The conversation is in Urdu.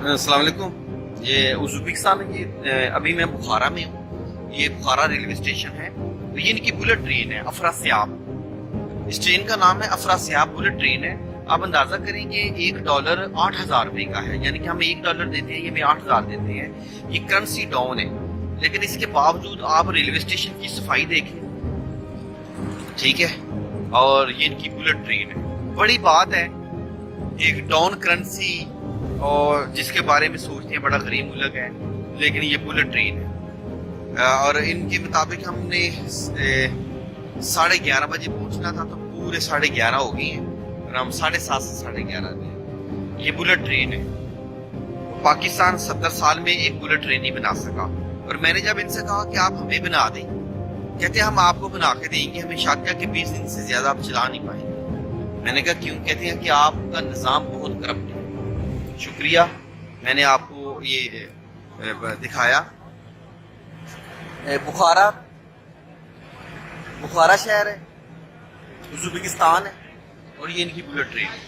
السلام علیکم. یہ ازبکستان ہے. یہ ابھی میں بخارا میں ہوں. یہ بخارا ریلوے اسٹیشن ہے. یہ ان کی بلٹ ٹرین ہے افراسیاب. اس ٹرین کا نام ہے افراسیاب بلٹ ٹرین ہے. آپ اندازہ کریں گے $1 8,000 کا ہے. یعنی کہ ہم $1 دیتے ہیں, یہ میں 8,000 دیتے ہیں. یہ کرنسی ڈاؤن ہے, لیکن اس کے باوجود آپ ریلوے اسٹیشن کی صفائی دیکھیں, ٹھیک ہے. اور یہ ان کی بلٹ ٹرین ہے. بڑی بات ہے, ایک ڈاؤن کرنسی اور جس کے بارے میں سوچتے ہیں بڑا غریب ملک ہے, لیکن یہ بلٹ ٹرین ہے. اور ان کے مطابق ہم نے 11:30 بجے پہنچنا تھا, تو پورے 11:30 ہو گئی ہیں, اور ہم 7:30 سے 11:30 میں. یہ بلٹ ٹرین ہے. پاکستان 70 سال میں ایک بلٹ ٹرین نہیں بنا سکا. اور میں نے جب ان سے کہا کہ آپ ہمیں بنا دیں, کہتے ہیں ہم آپ کو بنا کے دیں گے, ہمیں شاکیہ کے 20 دن سے زیادہ آپ چلا نہیں پائیں گے. میں نے کہا کیوں؟ کہتے ہیں کہ آپ کا نظام بہت کرپٹ ہے. شکریہ, میں نے آپ کو یہ دکھایا. بخارا شہر ہے, ازبکستان ہے, اور یہ ان کی بلٹ ٹرین ہے.